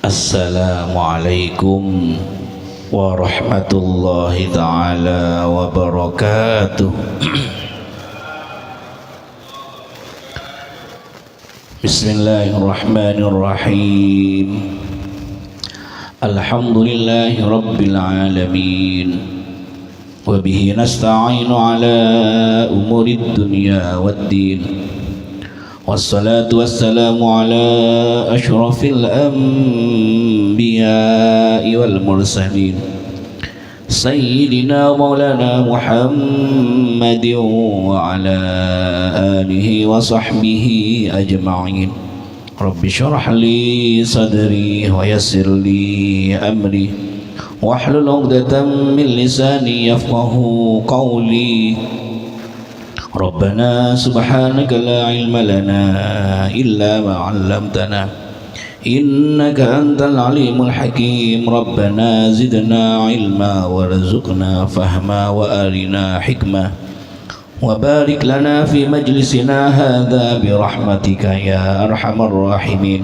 Assalamualaikum warahmatullahi ta'ala wabarakatuh. Bismillahirrahmanirrahim. Alhamdulillahi rabbil alamin. Wabihi nasta'inu ala umurid dunya waddin. Wassalatu wassalamu ala ashrafil anbiya'i wal mursalin Sayyidina maulana Muhammadin wa ala alihi wa sahbihi ajma'in. Rabbi syrah li sadri wa yassir li amri wahlul 'uqdatam min lisani yafqahu qawli. Rabbana subhanaka la ilma lana illa ma 'allamtana innaka antal alimul hakim. Rabbana zidna ilma warzuqna fahma wa arina hikmah wa barik lana fi majlisina hadha bi rahmatika ya arhamar rahimin.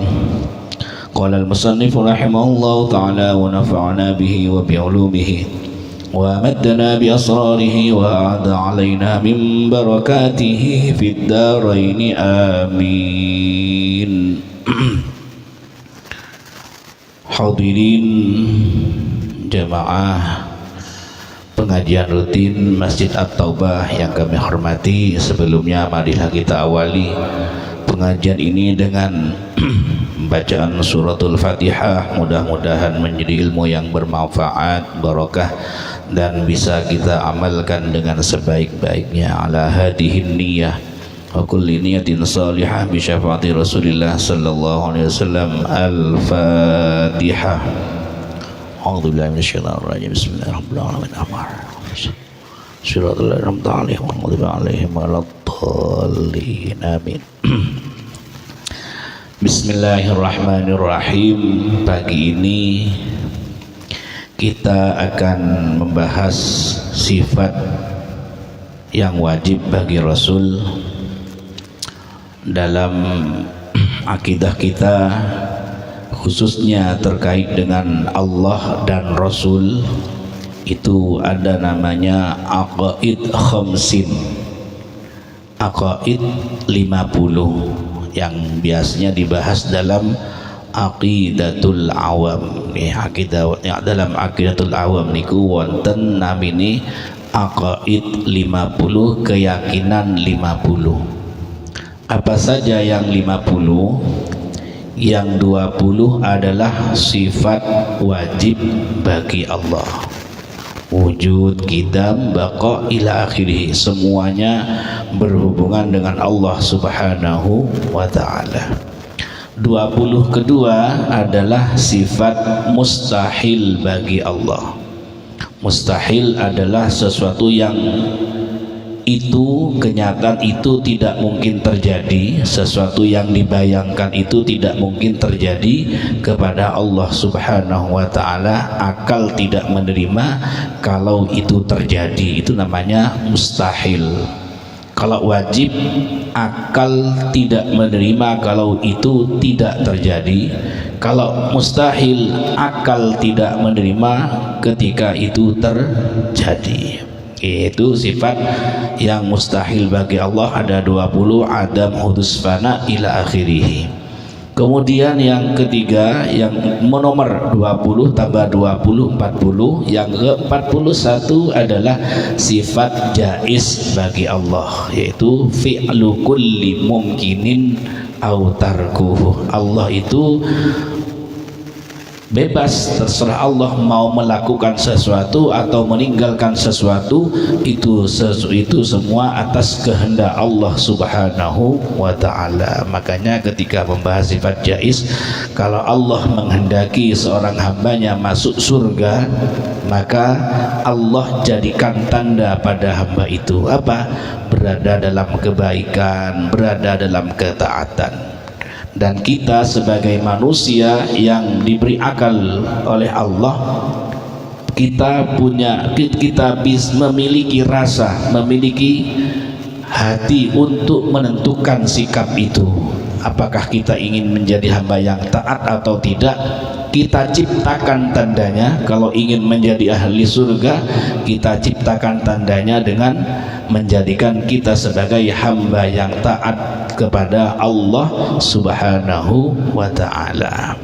Qala al-musannif rahimahullahu ta'ala wa nafa'ana bihi wa bi 'ulumihi ومدنا بأسراره وأعاد علينا من بركاته في الدارين آمين. Hadirin jamaah pengajian rutin Masjid At-Taubah yang kami hormati, sebelumnya marilah kita awali pengajian ini dengan bacaan suratul Fatihah. Mudah-mudahan menjadi ilmu yang bermanfaat, barokah, dan bisa kita amalkan dengan sebaik-baiknya. Ala hadihin niyah wa kulli niyatin salihah bi syafaati Rasulillah sallallahu alaihi wasallam. Al-Fatihah. A'udzu billahi minasyaitonir rajim. Bismillahirrahmanirrahim. Shiratal an'amta 'alaihim ghairil maghdubi 'alaihim waladdallin. Amin. Bismillahirrahmanirrahim. Pagi ini kita akan membahas sifat yang wajib bagi Rasul dalam akidah kita, khususnya terkait dengan Allah dan Rasul. Itu ada namanya aqaid khamsin, aqaid 50 yang biasanya dibahas dalam aqidatul awam. Akidah dalam aqidatul awam niku wonten namine aqaid 50, keyakinan 50. Apa saja yang 50? Yang 20 adalah sifat wajib bagi Allah. Wujud, qidam, baqa ila akhirih, semuanya berhubungan dengan Allah Subhanahu wa ta'ala. 20 kedua adalah sifat mustahil bagi Allah. Mustahil adalah sesuatu yang itu kenyataan itu tidak mungkin terjadi, sesuatu yang dibayangkan itu tidak mungkin terjadi kepada Allah Subhanahu wa ta'ala. Akal tidak menerima kalau itu terjadi, itu namanya mustahil. Kalau wajib, akal tidak menerima kalau itu tidak terjadi. Kalau mustahil, akal tidak menerima ketika itu terjadi. Itu sifat yang mustahil bagi Allah. Ada 20, adam, hudus, fana ila akhirih. Kemudian yang ketiga, yang nomor 20 tambah 20 40, yang ke-41 adalah sifat jaiz bagi Allah, yaitu fi'lu kulli mumkinin au tarkuhu. Allah itu bebas, terserah Allah mau melakukan sesuatu atau meninggalkan sesuatu. Itu semua atas kehendak Allah Subhanahu wa ta'ala. Makanya ketika membahas sifat jaiz, kalau Allah menghendaki seorang hambanya masuk surga, maka Allah jadikan tanda pada hamba itu apa? Berada dalam kebaikan, berada dalam ketaatan. Dan kita sebagai manusia yang diberi akal oleh Allah, kita bisa memiliki rasa, memiliki hati untuk menentukan sikap itu. apakah kita ingin menjadi hamba yang taat atau tidak, kita ciptakan tandanya. Kalau ingin menjadi ahli surga, kita ciptakan tandanya dengan menjadikan kita sebagai hamba yang taat kepada Allah Subhanahu wa ta'ala.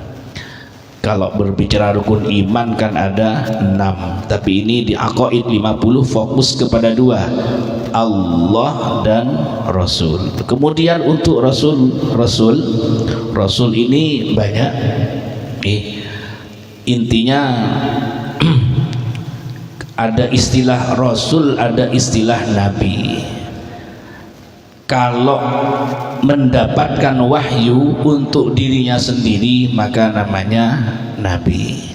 Kalau berbicara rukun iman kan ada 6, tapi ini di aqaid 50 fokus kepada 2, Allah dan Rasul. Kemudian untuk Rasul ini banyak. Intinya ada istilah Rasul, ada istilah Nabi. Kalau mendapatkan wahyu untuk dirinya sendiri maka namanya Nabi.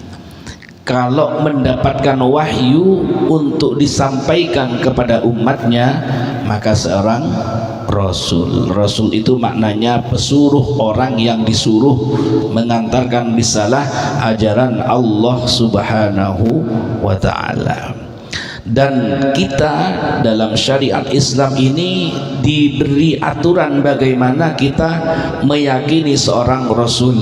Kalau mendapatkan wahyu untuk disampaikan kepada umatnya maka seorang Rasul. Rasul itu maknanya pesuruh, orang yang disuruh mengantarkan risalah ajaran Allah Subhanahu wa ta'ala. Dan kita dalam syariat Islam ini diberi aturan bagaimana kita meyakini seorang Rasul.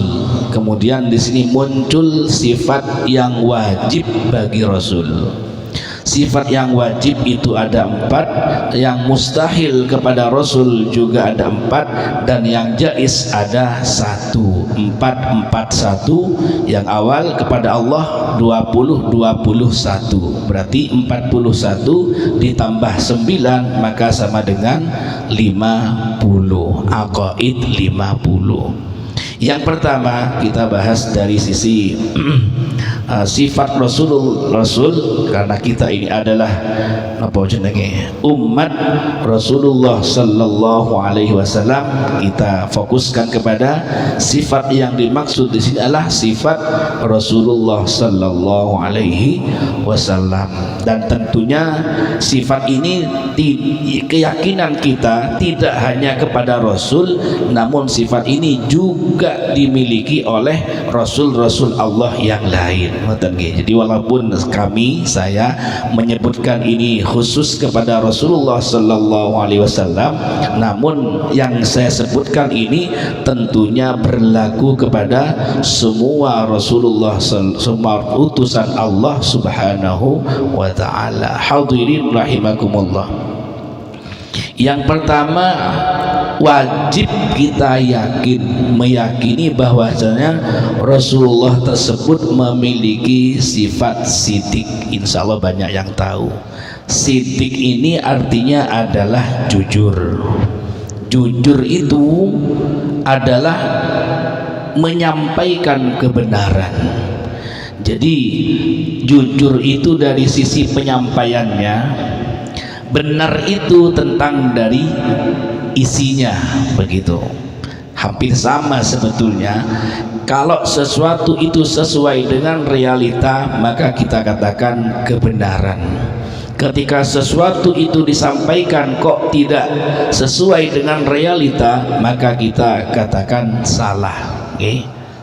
Kemudian di sini muncul sifat yang wajib bagi Rasul. Sifat yang wajib itu ada 4, yang mustahil kepada Rasul juga ada 4, dan yang jaiz ada 1. 4, 1. Yang awal kepada Allah 20, 21. Berarti 41 ditambah 9 maka sama dengan 50. Aqaid 50. Yang pertama kita bahas dari sisi sifat Rasul, karena kita ini adalah apa jenenge umat Rasulullah sallallahu alaihi wasallam. Kita fokuskan kepada sifat yang dimaksud di sini adalah sifat Rasulullah sallallahu alaihi wasallam. Dan tentunya sifat ini keyakinan kita tidak hanya kepada Rasul, namun sifat ini juga dimiliki oleh Rasul-Rasul Allah yang lain. Jadi walaupun saya menyebutkan ini khusus kepada Rasulullah Sallallahu Alaihi Wasallam, namun yang saya sebutkan ini tentunya berlaku kepada semua Rasulullah, semua utusan Allah Subhanahu wa Ta'ala. Hadirin rahimakumullah. Yang pertama, wajib kita meyakini bahwasanya Rasulullah tersebut memiliki sifat sidik. Insya Allah banyak yang tahu. Sidik ini artinya adalah jujur. Jujur itu adalah menyampaikan kebenaran. Jadi jujur itu dari sisi penyampaiannya, benar itu tentang dari isinya, begitu. Hampir sama sebetulnya. Kalau sesuatu itu sesuai dengan realita maka kita katakan kebenaran. Ketika sesuatu itu disampaikan kok tidak sesuai dengan realita maka kita katakan salah.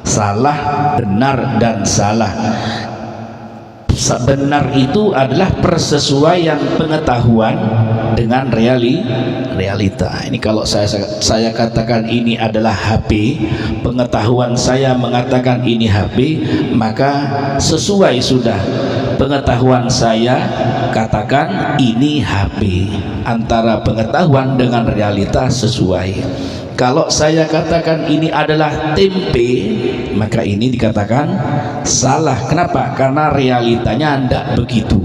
Salah, benar, dan salah. Benar itu adalah persesuaian pengetahuan dengan realita. Ini kalau saya katakan ini adalah HP, pengetahuan saya mengatakan ini HP, maka sesuai sudah. Pengetahuan saya katakan ini HP. Antara pengetahuan dengan realita sesuai. Kalau saya katakan ini adalah tempe, maka ini dikatakan salah. Kenapa? Karena realitanya tidak begitu.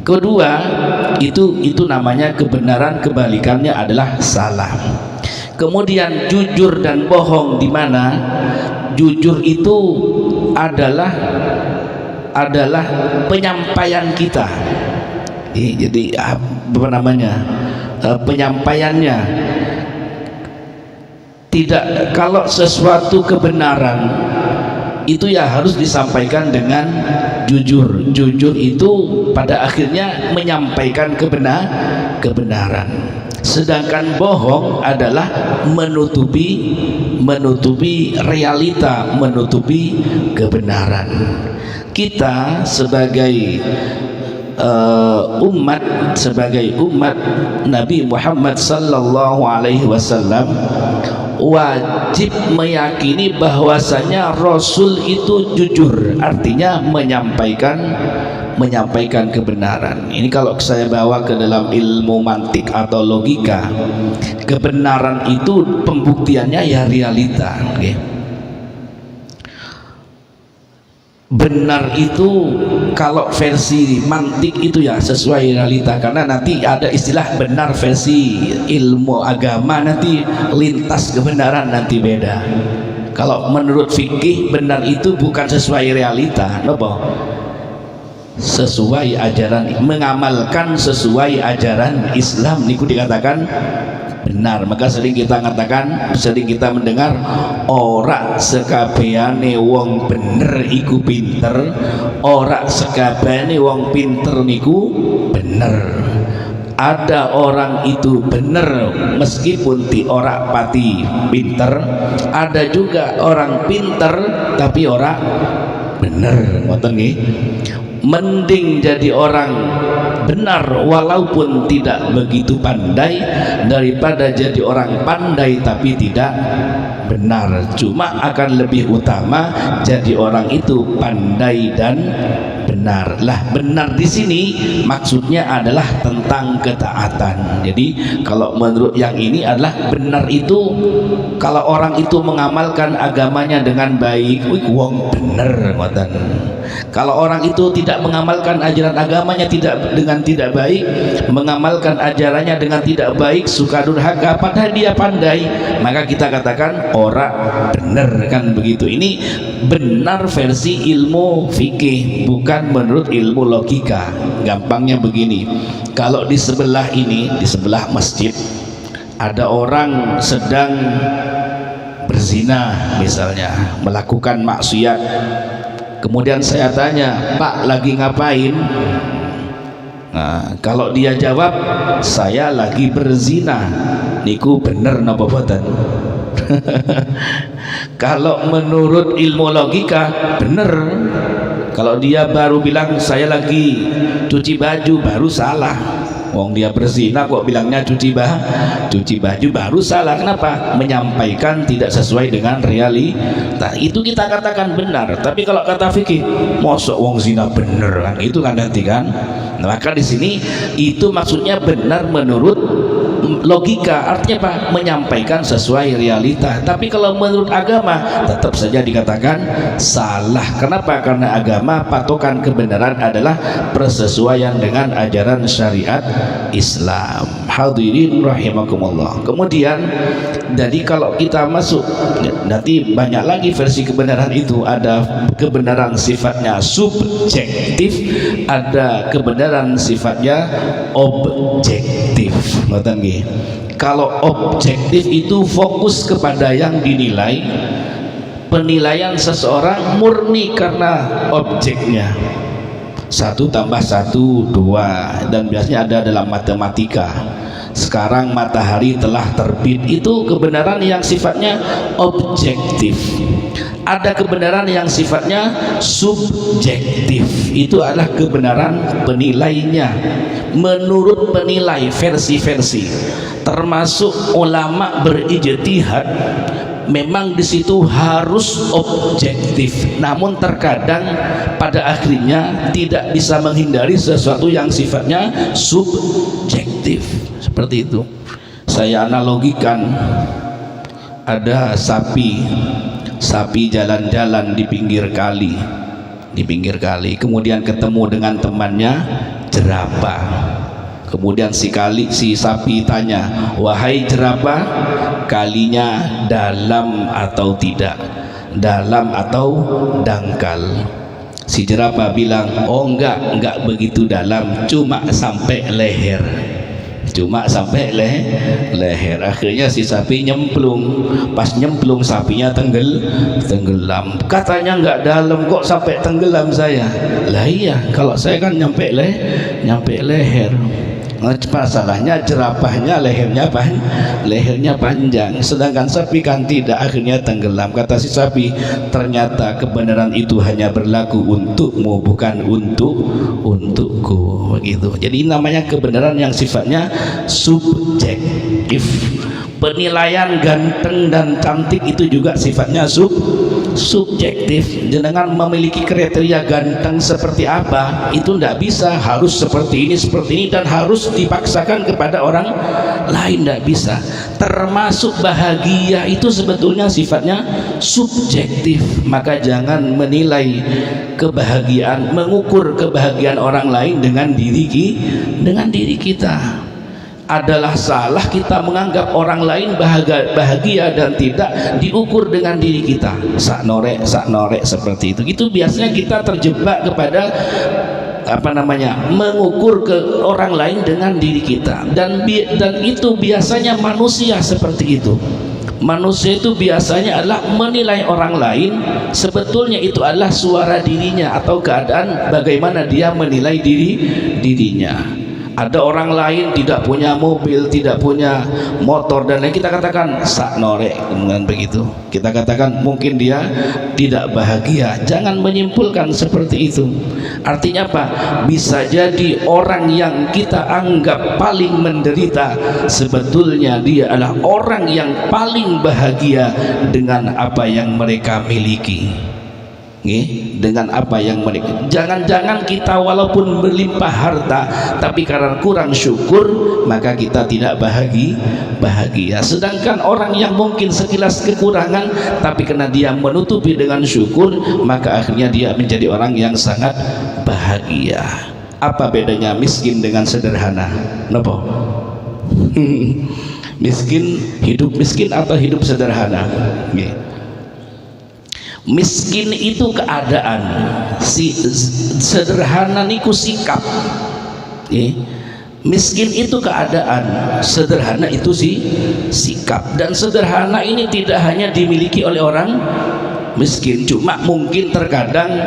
Kedua, itu namanya kebenaran, kebalikannya adalah salah. Kemudian jujur dan bohong, di mana jujur itu adalah penyampaian kita. Jadi apa namanya? Penyampaiannya. Tidak, kalau sesuatu kebenaran itu ya harus disampaikan dengan jujur. Jujur itu pada akhirnya menyampaikan kebenaran. Sedangkan bohong adalah menutupi realita, menutupi kebenaran. Kita sebagai umat, sebagai umat Nabi Muhammad sallallahu alaihi wasallam wajib meyakini bahwasanya Rasul itu jujur, artinya menyampaikan kebenaran. Ini kalau saya bawa ke dalam ilmu mantik atau logika, kebenaran itu pembuktiannya ya realita, okay? Benar itu kalau versi mantik itu ya sesuai realita, karena nanti ada istilah benar versi ilmu agama, nanti lintas kebenaran nanti beda. Kalau menurut fikih benar itu bukan sesuai realita, nopo? Sesuai ajaran, mengamalkan sesuai ajaran Islam niku dikatakan benar. Maka sering kita katakan, sering kita mendengar ora sekabehane wong bener iku pinter, ora sekabehane wong pinter niku bener. Ada orang itu bener meskipun ti ora pati pinter, ada juga orang pinter tapi ora bener. Ngoten nggih. Mending jadi orang benar walaupun tidak begitu pandai daripada jadi orang pandai tapi tidak benar. Cuma akan lebih utama jadi orang itu pandai dan benar. Lah benar di sini maksudnya adalah tentang ketaatan. Jadi kalau menurut yang ini adalah benar itu kalau orang itu mengamalkan agamanya dengan baik, wih wong bener ngoten. Kalau orang itu tidak mengamalkan ajaran agamanya dengan tidak baik, mengamalkan ajarannya dengan tidak baik, suka durhaka padahal dia pandai, maka kita katakan orang benar, kan begitu. Ini benar versi ilmu fikih, bukan menurut ilmu logika. Gampangnya begini, kalau di sebelah ini, di sebelah masjid ada orang sedang berzina misalnya, melakukan maksiat. Kemudian saya tanya, Pak lagi ngapain? Nah, kalau dia jawab saya lagi berzina, niku bener napa boten? Kalau menurut ilmu logika bener. Kalau dia baru bilang saya lagi cuci baju, baru salah. Wong dia berzina kok bilangnya cuci baju, baru salah. Kenapa? Menyampaikan tidak sesuai dengan realita. Itu kita katakan benar. Tapi kalau kata fikih, mosok wong zina bener kan? Itu kan nanti kan. Nah, maka di sini itu maksudnya benar menurut logika, artinya apa? Menyampaikan sesuai realita. Tapi kalau menurut agama tetap saja dikatakan salah. Kenapa? Karena agama patokan kebenaran adalah persesuaian dengan ajaran syariat Islam. Hadirin rahimakumullah. Kemudian jadi kalau kita masuk nanti banyak lagi versi kebenaran itu. Ada kebenaran sifatnya subjektif, ada kebenaran sifatnya objektif. Ngoten nggih. Kalau objektif itu fokus kepada yang dinilai, penilaian seseorang murni karena objeknya. 1 tambah 1 2, dan biasanya ada dalam matematika. Sekarang matahari telah terbit, itu kebenaran yang sifatnya objektif. Ada kebenaran yang sifatnya subjektif, itu adalah kebenaran penilainya menurut penilai, versi-versi. Termasuk ulama berijtihad, memang di situ harus objektif, namun terkadang pada akhirnya tidak bisa menghindari sesuatu yang sifatnya subjektif. Seperti itu. Saya analogikan, ada sapi jalan-jalan di pinggir kali, kemudian ketemu dengan temannya jerapah. Kemudian si sapi tanya, wahai jerapah, kalinya dalam atau tidak, dalam atau dangkal? Si jerapah bilang, oh enggak begitu dalam, cuma sampai leher. Akhirnya si sapi nyemplung. Pas nyemplung sapinya tenggelam. Katanya enggak dalam, kok sampai tenggelam saya? Lah iya, kalau saya kan nyampe leher. Masalahnya jerapahnya lehernya panjang, sedangkan sapi kan tidak, akhirnya tenggelam. Kata si sapi, ternyata kebenaran itu hanya berlaku untukmu, bukan untukku, begitu. Jadi namanya kebenaran yang sifatnya subjektif. Penilaian ganteng dan cantik itu juga sifatnya subjektif. Jenengan memiliki kriteria ganteng seperti apa, itu tidak bisa harus seperti ini dan harus dipaksakan kepada orang lain, tidak bisa. Termasuk bahagia itu sebetulnya sifatnya subjektif. Maka jangan menilai kebahagiaan, mengukur kebahagiaan orang lain dengan diri kita. Adalah salah kita menganggap orang lain bahagia dan tidak diukur dengan diri kita. Sak norek seperti itu. Itu biasanya kita terjebak kepada mengukur ke orang lain dengan diri kita, dan itu biasanya manusia seperti itu. Manusia itu biasanya adalah menilai orang lain, sebetulnya itu adalah suara dirinya atau keadaan bagaimana dia menilai dirinya. Ada orang lain tidak punya mobil, tidak punya motor dan lain, kita katakan sak norek, kemudian begitu kita katakan mungkin dia tidak bahagia. Jangan menyimpulkan seperti itu. Artinya apa? Bisa jadi orang yang kita anggap paling menderita, sebetulnya dia adalah orang yang paling bahagia dengan apa yang mereka miliki. Dengan apa yang mereka, jangan-jangan kita walaupun berlimpah harta, tapi karena kurang syukur maka kita tidak bahagia. Sedangkan orang yang mungkin sekilas kekurangan, tapi karena dia menutupi dengan syukur, maka akhirnya dia menjadi orang yang sangat bahagia. Apa bedanya miskin dengan sederhana? Nopo? Hidup miskin atau hidup sederhana? Miskin itu keadaan, sederhana niku sikap. Miskin itu keadaan, sederhana itu sikap. Dan sederhana ini tidak hanya dimiliki oleh orang miskin, cuma mungkin terkadang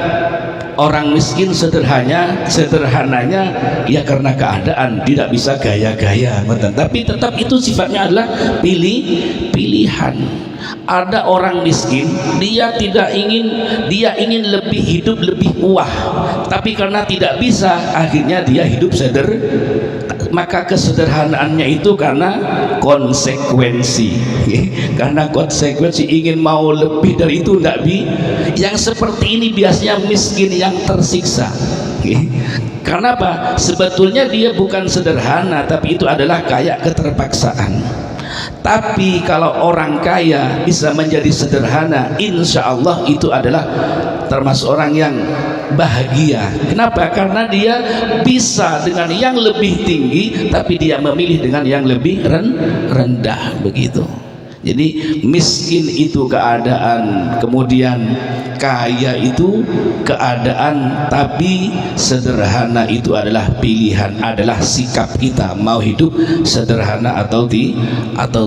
orang miskin sederhananya ya karena keadaan, tidak bisa gaya-gaya, tapi tetap itu sifatnya adalah pilihan. Ada orang miskin, dia ingin hidup lebih wah, tapi karena tidak bisa, akhirnya dia hidup maka kesederhanaannya itu karena konsekuensi. Karena konsekuensi, ingin mau lebih dari itu tidak bisa. Yang seperti ini biasanya miskin yang tersiksa. Karena apa? Sebetulnya dia bukan sederhana, tapi itu adalah kayak keterpaksaan. Tapi kalau orang kaya bisa menjadi sederhana, insya Allah itu adalah termasuk orang yang bahagia. Kenapa? Karena dia bisa dengan yang lebih tinggi, tapi dia memilih dengan yang lebih rendah, begitu. Jadi miskin itu keadaan, kemudian kaya itu keadaan, tapi sederhana itu adalah pilihan, adalah sikap kita mau hidup sederhana atau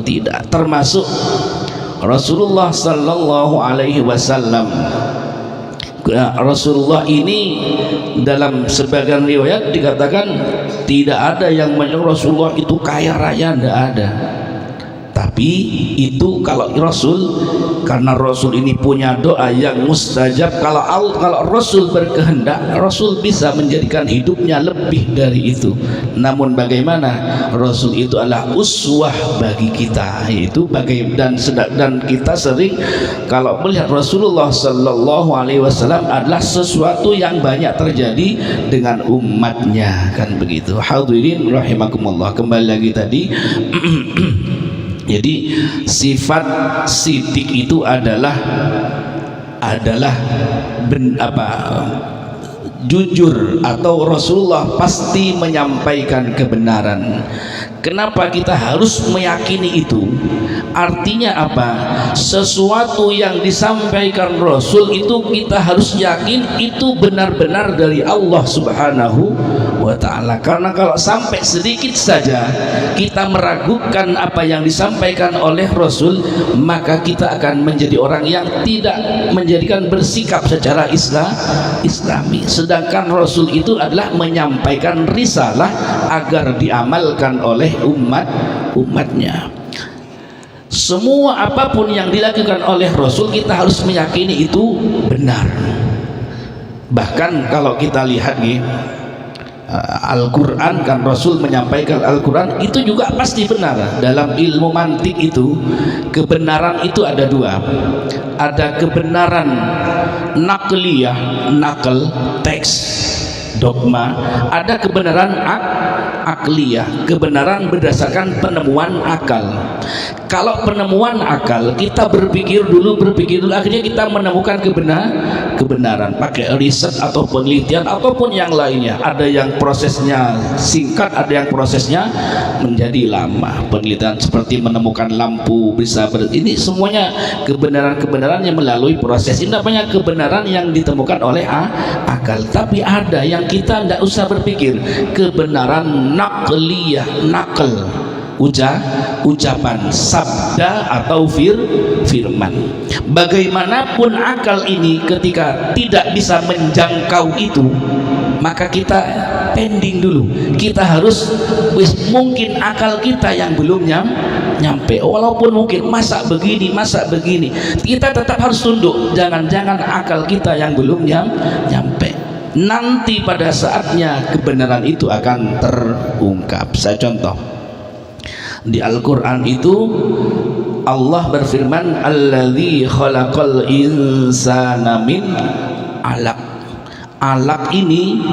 tidak. Termasuk Rasulullah sallallahu alaihi wasallam. Rasulullah ini dalam sebagian riwayat dikatakan tidak ada yang menyebut Rasulullah itu kaya raya, tidak ada. Tapi itu kalau Rasul, karena Rasul ini punya doa yang mustajab, kalau Rasul berkehendak, Rasul bisa menjadikan hidupnya lebih dari itu. Namun bagaimana? Rasul itu adalah uswah bagi kita, yaitu dan kita sering kalau melihat Rasulullah sallallahu alaihi wasallam adalah sesuatu yang banyak terjadi dengan umatnya, kan begitu. Hadirin rahimakumullah, kembali lagi tadi. Jadi sifat sidik itu adalah jujur, atau Rasulullah pasti menyampaikan kebenaran. Kenapa kita harus meyakini itu? Artinya apa? Sesuatu yang disampaikan Rasul itu kita harus yakin itu benar-benar dari Allah Subhanahu wa ta'ala. Karena kalau sampai sedikit saja kita meragukan apa yang disampaikan oleh Rasul, maka kita akan menjadi orang yang tidak menjadikan bersikap secara islami. Sedangkan Rasul itu adalah menyampaikan risalah agar diamalkan oleh umatnya. Semua apapun yang dilakukan oleh Rasul kita harus meyakini itu benar. Bahkan kalau kita lihat nih, Al-Quran kan Rasul menyampaikan Al-Quran itu juga pasti benar. Dalam ilmu mantik itu kebenaran itu ada dua. Ada kebenaran nakliyah, nakal, teks, dogma. Ada kebenaran akliyah, kebenaran berdasarkan penemuan akal. Kalau penemuan akal, kita berpikir dulu, akhirnya kita menemukan kebenaran pakai riset atau penelitian ataupun yang lainnya. Ada yang prosesnya singkat, ada yang prosesnya menjadi lama. Penelitian seperti menemukan lampu bisa ini semuanya kebenaran yang melalui proses. Ini namanya kebenaran yang ditemukan oleh akal. Tapi ada yang kita tidak usah berpikir, kebenaran nakliyah, nakal, ucapan, sabda atau firman. Bagaimanapun akal ini ketika tidak bisa menjangkau itu, maka kita pending dulu. Kita harus mungkin akal kita yang belum nyampe, walaupun mungkin masa begini, kita tetap harus tunduk. Jangan-jangan akal kita yang belum nyampe. Nanti pada saatnya kebenaran itu akan terungkap. Saya contoh di Al-Quran itu Allah berfirman, alladzi khalaqal insana min alaq. Alaq ini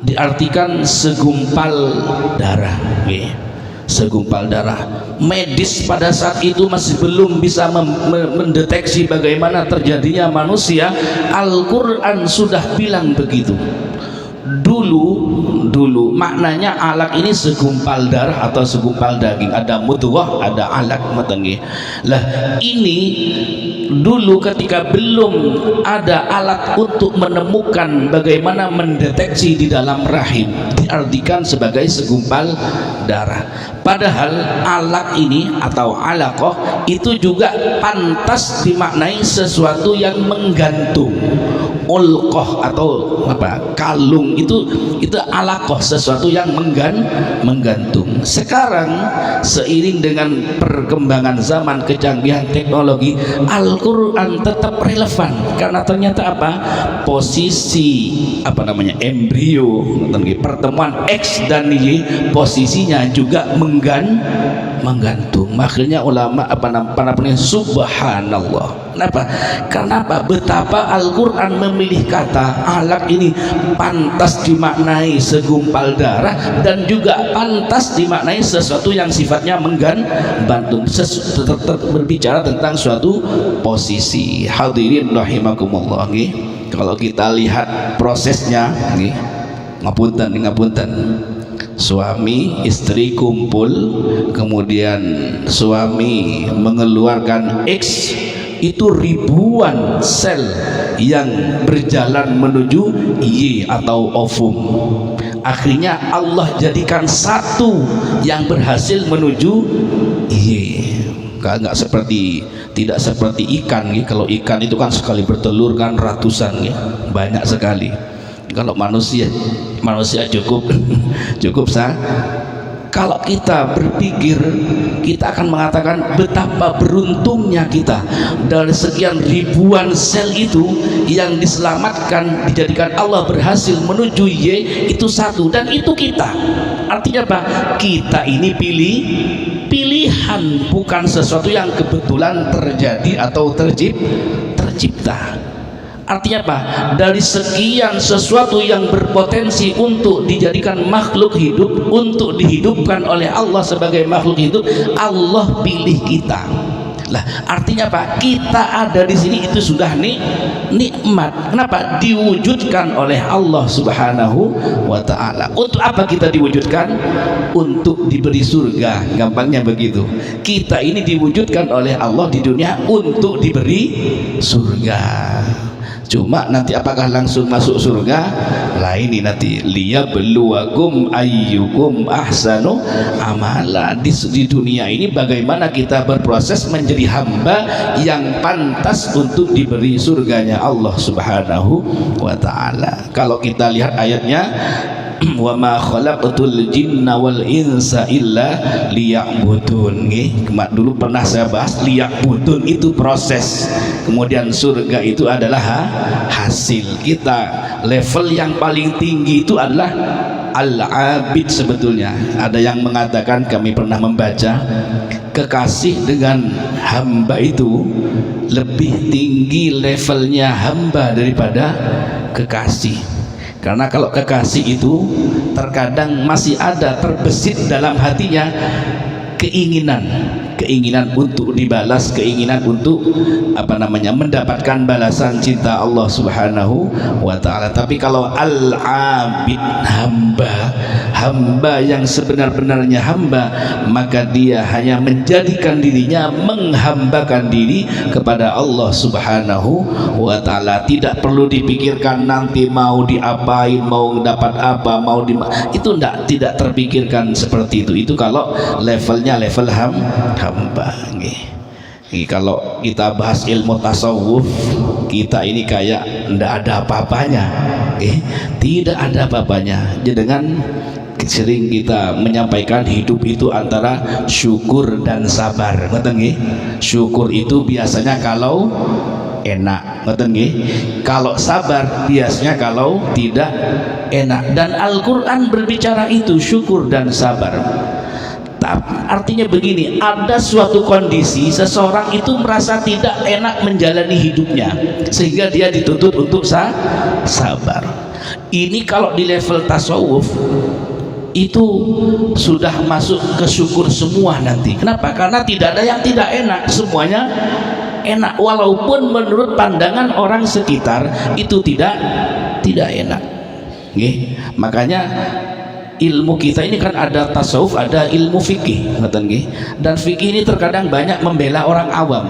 diartikan segumpal darah. Segumpal darah. Medis pada saat itu masih belum bisa mendeteksi bagaimana terjadinya manusia. Al-Quran sudah bilang begitu. Dulu maknanya alaq ini segumpal darah atau segumpal daging. Ada mudghah, ada alaq. Lah ini dulu ketika belum ada alat untuk menemukan bagaimana mendeteksi di dalam rahim, diartikan sebagai segumpal darah. Padahal alaq ini atau alaqah itu juga pantas dimaknai sesuatu yang menggantung. Ulqah atau apa, kalung itu alaqah, sesuatu yang menggantung. Sekarang seiring dengan perkembangan zaman, kecanggihan teknologi, Al-Quran tetap relevan karena ternyata apa, posisi embrio, pertemuan X dan Y posisinya juga menggantung. Makanya ulama subhanallah. Kenapa? Betapa Al-Quran memilih kata alaq ini pantas dimaknai segumpal darah dan juga pantas dimaknai sesuatu yang sifatnya menggantung, berbicara tentang suatu posisi. Hadirin rahimakumullah. Kalau kita lihat prosesnya, ngapunten, suami istri kumpul, kemudian suami mengeluarkan X, itu ribuan sel yang berjalan menuju Y atau ovum. Akhirnya Allah jadikan satu yang berhasil menuju Y. Tidak seperti ikan. Kalau ikan itu kan sekali bertelur kan ratusan, banyak sekali. Kalau manusia cukup sah. Kalau kita berpikir, kita akan mengatakan betapa beruntungnya kita dari sekian ribuan sel itu yang diselamatkan, dijadikan Allah berhasil menuju Y itu satu, dan itu kita. Artinya apa? Kita ini pilihan, bukan sesuatu yang kebetulan terjadi atau tercipta. Artinya apa? Dari sekian sesuatu yang berpotensi untuk dijadikan makhluk hidup, untuk dihidupkan oleh Allah sebagai makhluk hidup, Allah pilih kita. Lah, artinya apa? Kita ada di sini itu sudah nikmat. Kenapa? Diwujudkan oleh Allah Subhanahu wa ta'ala. Untuk apa kita diwujudkan? Untuk diberi surga. Gampangnya begitu. Kita ini diwujudkan oleh Allah di dunia untuk diberi surga. Cuma nanti apakah langsung masuk surga? Lah ini nanti liyabluwakum ayyukum ahsanu amala. Di dunia ini bagaimana kita berproses menjadi hamba yang pantas untuk diberi surganya Allah Subhanahu wa ta'ala. Kalau kita lihat ayatnya, wa ma khalaqtul jinna wal insa illa liya'budun. Dulu pernah saya bahas, liya'budun itu proses, kemudian surga itu adalah hasil. Kita level yang paling tinggi itu adalah al-abid. Sebetulnya ada yang mengatakan, kami pernah membaca, kekasih dengan hamba itu lebih tinggi levelnya hamba daripada kekasih. Karena kalau kekasih itu terkadang masih ada terbesit dalam hatinya keinginan untuk dibalas, keinginan untuk mendapatkan balasan cinta Allah Subhanahu wa ta'ala. Tapi kalau al-abid, hamba yang sebenar-benarnya hamba, maka dia hanya menjadikan dirinya, menghambakan diri kepada Allah Subhanahu wa ta'ala. Tidak perlu dipikirkan nanti mau diapain, mau dapat apa, itu tidak terpikirkan seperti itu. Itu kalau levelnya level hamba. Kalau kita bahas ilmu tasawuf, kita ini kayak tidak ada apa-apanya. Tidak ada apa-apanya. Dengan sering kita menyampaikan hidup itu antara syukur dan sabar. Syukur itu biasanya kalau enak, kalau sabar biasanya kalau tidak enak. Dan Al-Quran berbicara itu, syukur dan sabar. Artinya begini, ada suatu kondisi seseorang itu merasa tidak enak menjalani hidupnya sehingga dia dituntut untuk sabar. Ini kalau di level tasawuf itu sudah masuk ke syukur semua nanti. Kenapa? Karena tidak ada yang tidak enak, semuanya enak, walaupun menurut pandangan orang sekitar itu tidak enak. Makanya ilmu kita ini kan ada tasawuf, ada ilmu fikih, dan fikih ini terkadang banyak membela orang awam.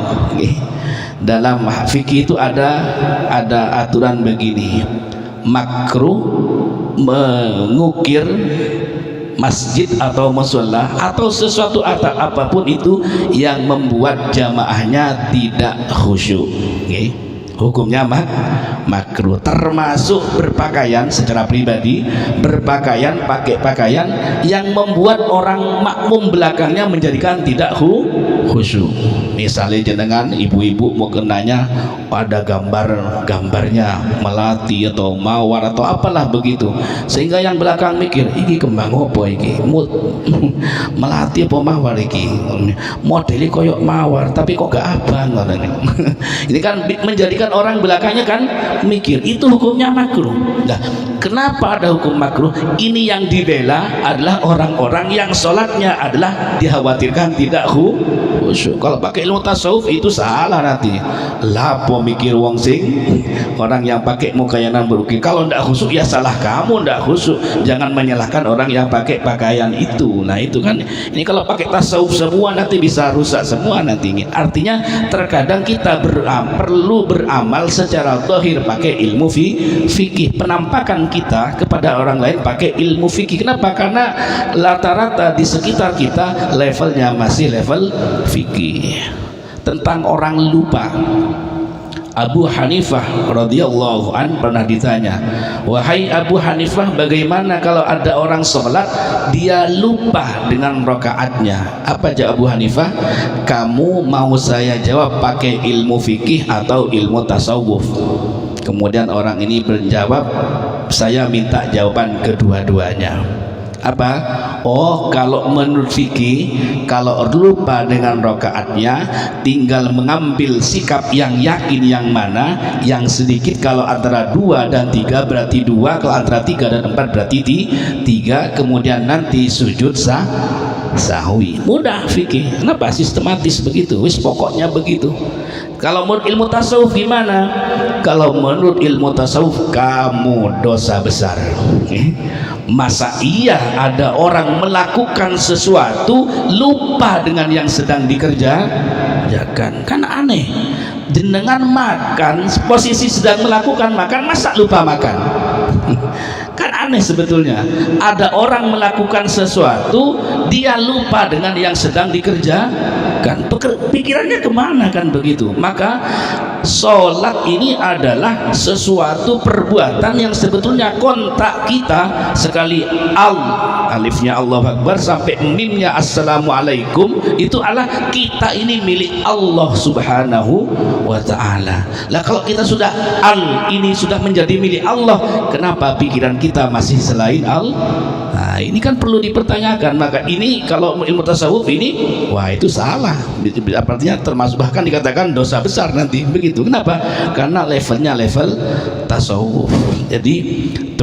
Dalam fikih itu ada aturan begini, makruh mengukir masjid atau mushola atau sesuatu apapun itu yang membuat jamaahnya tidak khusyuk. Hukumnya makruh, termasuk berpakaian secara pribadi, pakai pakaian yang membuat orang makmum belakangnya menjadikan tidak khusyuk. Misalnya jenengan ibu-ibu mau kenanya ada gambarnya melati atau mawar atau apalah begitu, sehingga yang belakang mikir iki kembang apa iki, melati apa mawar iki, modelnya koyok mawar tapi kok gak abang. Ini kan menjadikan orang belakangnya kan mikir, itu hukumnya makruh. Nah, kenapa ada hukum makruh? Ini yang dibela adalah orang-orang yang sholatnya adalah dikhawatirkan tidak khusyuk. Kalau pakai ilmu tasawuf itu salah nanti. Lapo mikir wong sing orang yang pakai mukayanan berukir, kalau tidak khusyuk ya salah kamu tidak khusyuk. Jangan menyalahkan orang yang pakai pakaian itu. Nah itu kan, ini kalau pakai tasawuf semua nanti bisa rusak semua nanti. Artinya terkadang kita perlu beramal secara zahir pakai ilmu fikih. Penampakan kita kepada orang lain pakai ilmu fikih. Kenapa? Karena rata-rata di sekitar kita levelnya masih level fikih. Tentang orang lupa, Abu Hanifah radhiyallahu an pernah ditanya, wahai Abu Hanifah, bagaimana kalau ada orang sholat dia lupa dengan rakaatnya? Apa jawab Abu Hanifah? Kamu mau saya jawab pakai ilmu fikih atau ilmu tasawuf? Kemudian orang ini menjawab, saya minta jawaban kedua-duanya. Apa? Oh, kalau menurut fikih, kalau lupa dengan rokaatnya tinggal mengambil sikap yang yakin yang mana, yang sedikit. Kalau antara 2 dan 3 berarti 2, kalau antara 3 dan 4 berarti 3, kemudian nanti sujud sahwi. Mudah fikih. Kenapa sistematis begitu? Wis pokoknya begitu. Kalau menurut ilmu tasawuf gimana? Kalau menurut ilmu tasawuf kamu dosa besar. Masa iya ada orang melakukan sesuatu lupa dengan yang sedang dikerjakan? Kan aneh. Jenengan makan, posisi sedang melakukan makan, masa lupa makan? Kan aneh sebetulnya. Ada orang melakukan sesuatu, dia lupa dengan yang sedang dikerjakan. Pikirannya kemana kan begitu? Maka sholat ini adalah sesuatu perbuatan yang sebetulnya kontak kita sekali alifnya Allah Akbar sampai mimnya assalamualaikum, itu adalah kita ini milik Allah Subhanahu wa ta'ala. Lah kalau kita sudah ini sudah menjadi milik Allah, kenapa pikiran kita masih selain Allah? Nah ini kan perlu dipertanyakan. Maka ini kalau ilmu tasawuf ini, wah itu salah, artinya termasuk bahkan dikatakan dosa besar nanti begitu. Kenapa? Karena levelnya level tasawuf. Jadi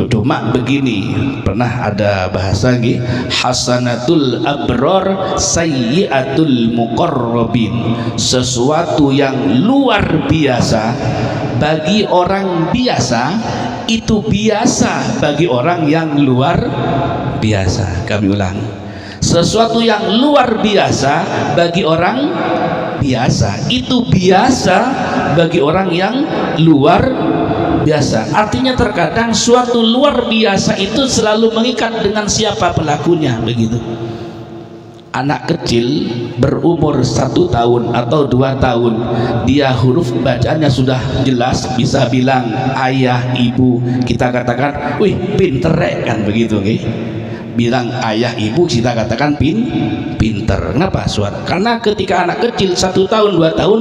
cuma begini, pernah ada bahasa lagi, hasanatul abror sayyiatul muqarrabin. Sesuatu yang luar biasa bagi orang biasa itu biasa bagi orang yang luar biasa. Kami ulang, sesuatu yang luar biasa bagi orang biasa itu biasa bagi orang yang luar biasa. Artinya terkadang suatu luar biasa itu selalu mengikat dengan siapa pelakunya begitu. Anak kecil berumur 1 tahun atau 2 tahun, dia huruf bacaannya sudah jelas, bisa bilang ayah ibu, kita katakan wih pinter kan begitu nih. Bilang ayah ibu kita katakan pinter. Kenapa? Suara. Karena ketika anak kecil 1 tahun 2 tahun,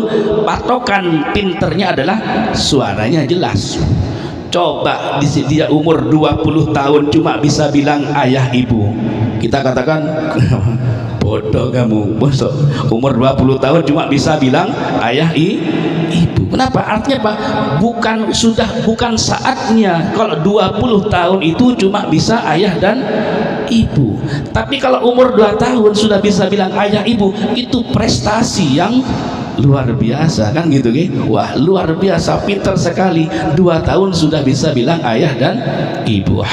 patokan pinternya adalah suaranya jelas. Coba dia umur 20 tahun cuma bisa bilang ayah ibu, kita katakan bodoh kamu. Bosok umur 20 tahun cuma bisa bilang ayah ibu. Kenapa? Artinya apa? Bukan saatnya kalau 20 tahun itu cuma bisa ayah dan ibu. Tapi kalau umur 2 tahun sudah bisa bilang ayah ibu, itu prestasi yang luar biasa kan gitu kan? Wah luar biasa, pintar sekali, 2 tahun sudah bisa bilang ayah dan ibu.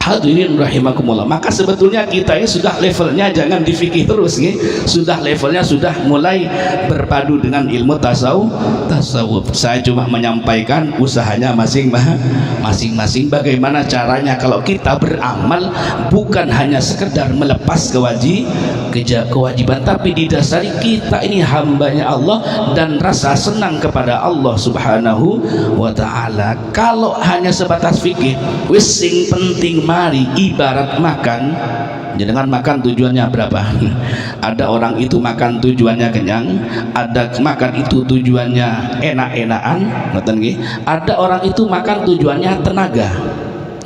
Hadirin rahimakumullah. Maka sebetulnya kita ini sudah levelnya jangan difikih terus nih. Sudah levelnya sudah mulai berpadu dengan ilmu tasawuf. Saya cuma menyampaikan usahanya masing-masing bagaimana caranya kalau kita beramal bukan hanya sekedar melepas kewajiban, tapi didasari kita ini hambanya Allah dan rasa senang kepada Allah Subhanahu wa ta'ala. Kalau hanya sebatas fikih, wis sing penting mari ibarat makan. Jangan makan tujuannya berapa? Ada orang itu makan tujuannya kenyang, ada makan itu tujuannya enak-enakan, ada orang itu makan tujuannya tenaga.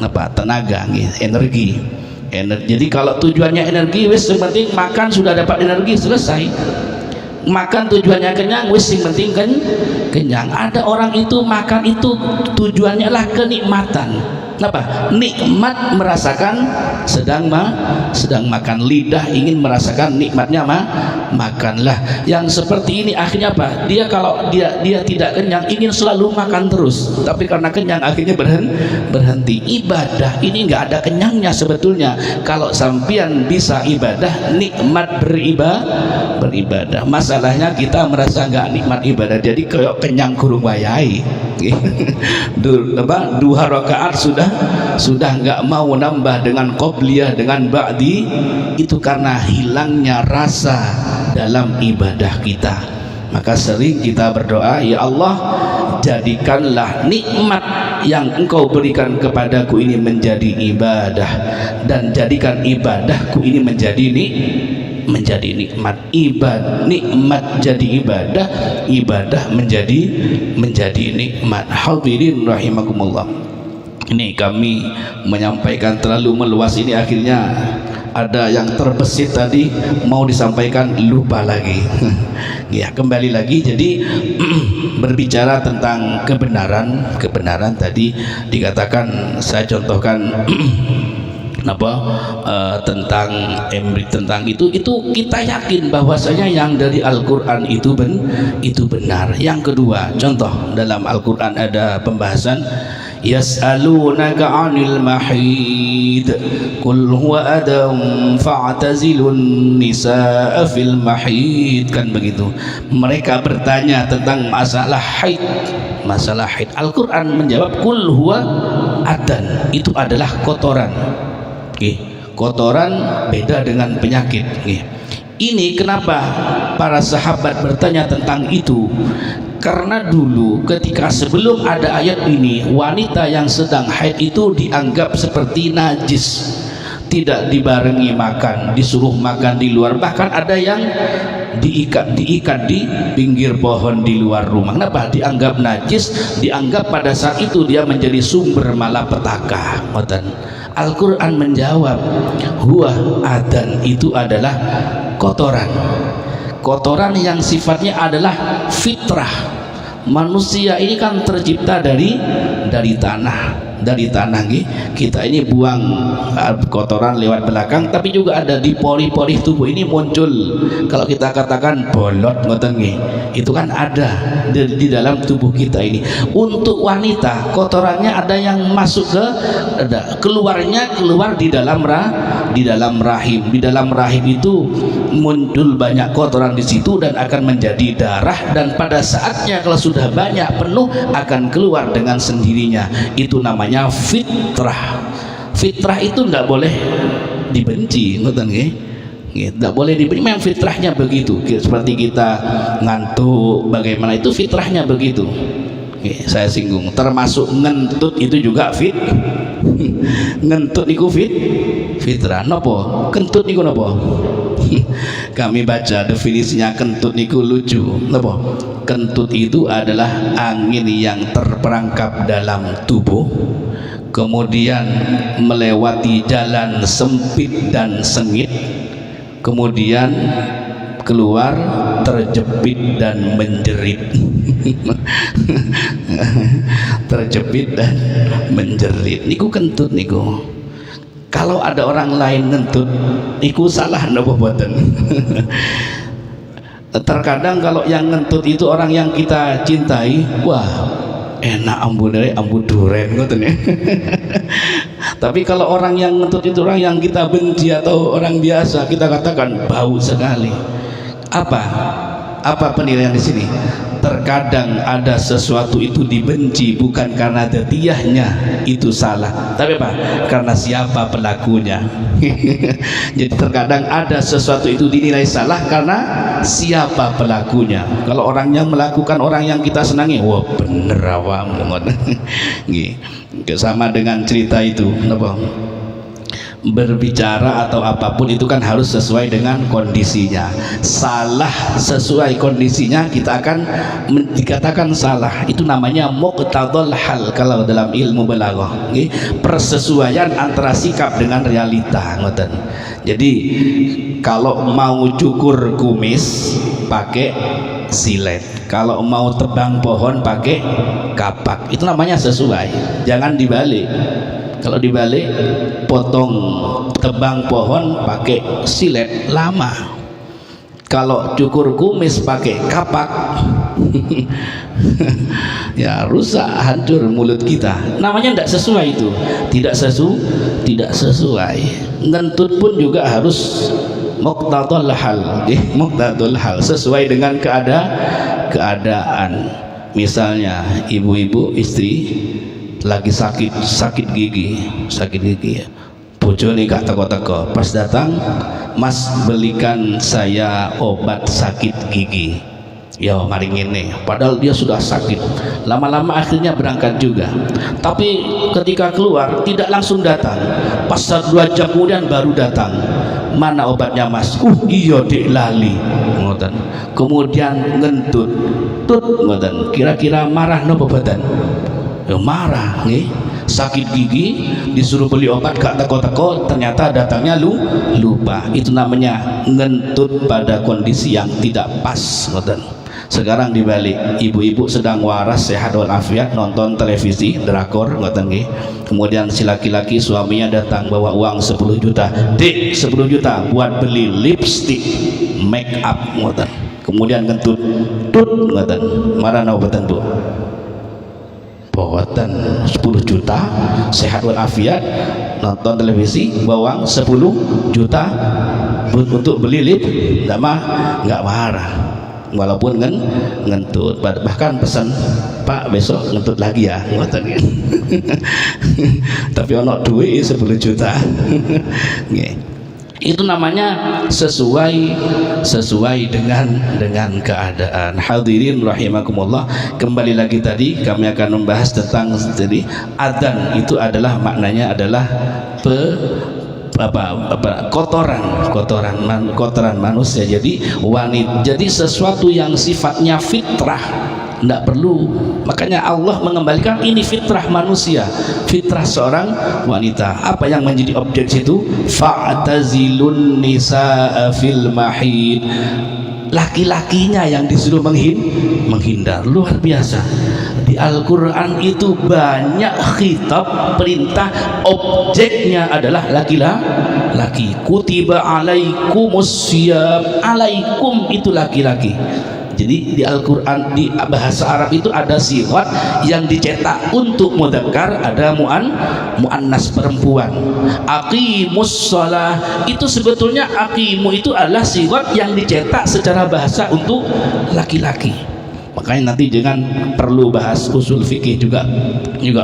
Apa? Tenaga, energi. Jadi kalau tujuannya energi, wis yang penting makan sudah dapat energi, selesai. Makan tujuannya kenyang, wis yang penting kan kenyang. Ada orang itu makan itu tujuannya lah kenikmatan. Kenapa? Nikmat merasakan sedang makan, lidah ingin merasakan nikmatnya makanlah. Yang seperti ini akhirnya apa? Dia kalau dia tidak kenyang ingin selalu makan terus, tapi karena kenyang akhirnya berhenti. Ibadah ini nggak ada kenyangnya sebetulnya. Kalau sampean bisa ibadah, nikmat beribadah. Masalahnya kita merasa nggak nikmat ibadah, jadi kayak kenyang kurung wayai. 2 rakaat sudah nggak mau nambah dengan qobliyah dengan ba'di, itu karena hilangnya rasa dalam ibadah kita. Maka sering kita berdoa, ya Allah jadikanlah nikmat yang engkau berikan kepadaku ini menjadi ibadah, dan jadikan ibadahku ini menjadi nikmat. Nikmat jadi ibadah menjadi nikmat. Hadirin rahimakumullah. Ini kami menyampaikan terlalu meluas, ini akhirnya ada yang terbesit tadi mau disampaikan lupa lagi. Ya, kembali lagi. Jadi berbicara tentang kebenaran tadi dikatakan, saya contohkan tentang embrik tentang itu kita yakin bahwasanya yang dari Al-Qur'an itu benar. Yang kedua, contoh dalam Al-Qur'an ada pembahasan yas'alunaka 'anil mahid qul huwa adam fa'tazilun nisaa fil mahid, kan begitu. Mereka bertanya tentang masalah haid. Al-Qur'an menjawab qul huwa adan, itu adalah kotoran. Kotoran beda dengan penyakit. Ini kenapa para sahabat bertanya tentang itu? Karena dulu ketika sebelum ada ayat ini, wanita yang sedang haid itu dianggap seperti najis, tidak dibarengi makan, disuruh makan di luar, bahkan ada yang diikat di pinggir pohon di luar rumah. Kenapa dianggap najis? Dianggap pada saat itu dia menjadi sumber malapetaka. Al-Quran menjawab huwa adan, itu adalah kotoran yang sifatnya adalah fitrah. Manusia ini kan tercipta dari tanah. Kita ini buang kotoran lewat belakang, tapi juga ada di pori-pori tubuh ini muncul, kalau kita katakan bolot, itu kan ada di dalam tubuh kita ini. Untuk wanita kotorannya ada yang masuk keluar di dalam rahim. Di dalam rahim itu muncul banyak kotoran di situ dan akan menjadi darah, dan pada saatnya kalau sudah banyak penuh akan keluar dengan sendirinya. Itu namanya fitrah. Fitrah itu tidak boleh dibenci, tidak boleh dibenci. Memang fitrahnya begitu. Seperti kita ngantuk, bagaimana itu fitrahnya begitu. Saya singgung, termasuk ngentut itu juga ngentut niku fitrah. Nopo kentut niku nopo? Kami baca definisinya kentut niku lucu. Nopo? Kentut itu adalah angin yang terperangkap dalam tubuh, kemudian melewati jalan sempit dan sengit, kemudian keluar terjepit dan menjerit. Terjepit dan menjerit niku kentut niku. Kalau ada orang lain ngentut niku salah napa boten? Terkadang kalau yang ngentut itu orang yang kita cintai, wah enak ambu duren ngoten ya. Tapi kalau orang yang ngentut itu orang yang kita benci atau orang biasa, kita katakan bau sekali. Apa penilaian di sini? Terkadang ada sesuatu itu dibenci bukan karena detiahnya itu salah, tapi apa? Karena siapa pelakunya. Jadi terkadang ada sesuatu itu dinilai salah karena siapa pelakunya. Kalau orang yang melakukan orang yang kita senangi, wah bener awam. Sama dengan cerita itu, apa? Berbicara atau apapun itu kan harus sesuai dengan kondisinya. Salah sesuai kondisinya kita akan dikatakan salah. Itu namanya muqtadul hal kalau dalam ilmu balaghah. Persesuaian antara sikap dengan realita. Jadi kalau mau cukur kumis pakai silet, kalau mau tebang pohon pakai kapak, itu namanya sesuai. Jangan dibalik. Kalau dibalik, potong tebang pohon pakai silet lama. Kalau cukur kumis pakai kapak, ya rusak, hancur mulut kita. Namanya tidak sesuai itu, tidak sesuai. Ngentut pun juga harus muqtadul hal, sesuai dengan keadaan. Misalnya ibu-ibu istri lagi sakit gigi ya. Bojone gak teko-teko, pas datang, Mas belikan saya obat sakit gigi. Ya mari ngene, padahal dia sudah sakit. Lama-lama akhirnya berangkat juga. Tapi ketika keluar tidak langsung datang. Pas 2 jam kemudian baru datang. Mana obatnya Mas? Iya dek lali. Ngoten. Kemudian ngentut. Ngoten. Kira-kira marah napa boten? Ya marah nih, sakit gigi disuruh beli obat gak teko-teko, ternyata datangnya lupa. Itu namanya ngentut pada kondisi yang tidak pas. Sekarang dibalik, ibu-ibu sedang waras sehat walafiat nonton televisi drakor ngoten nggih. Kemudian si laki-laki suaminya datang bawa uang 10 juta. Dik, 10 juta buat beli lipstick, make up ngoten. Kemudian ngentut tut ngoten. Marana boten Bu? Boten 10 juta sehat walafiat nonton televisi bawa uang 10 juta untuk beli lip, enggak marah. Walaupun ngentut, bahkan pesan, Pak besok ngentut lagi ya ngoten. Tapi ono duit 10 juta. Itu namanya sesuai dengan keadaan. Hadirin rahimakumullah, kembali lagi tadi kami akan membahas tentang jadi adzan itu adalah maknanya adalah kotoran manusia. Jadi wanita, jadi sesuatu yang sifatnya fitrah, tidak perlu. Makanya Allah mengembalikan ini fitrah manusia, fitrah seorang wanita. Apa yang menjadi objek situ? Fa'tazilun nisaa fil mahid. Laki-lakinya yang disuruh menghindar. Luar biasa. Di Al-Quran itu banyak khitab, perintah, objeknya adalah laki-laki. Kutiba alaikumus syiyam, alaikum itu laki-laki. Jadi di Al-Quran, di bahasa Arab itu ada sigat yang dicetak untuk mudzakkar, ada muannas perempuan. Aqimus shalah itu sebetulnya aqimu itu adalah sigat yang dicetak secara bahasa untuk laki-laki. Makanya nanti jangan perlu bahas usul fikih juga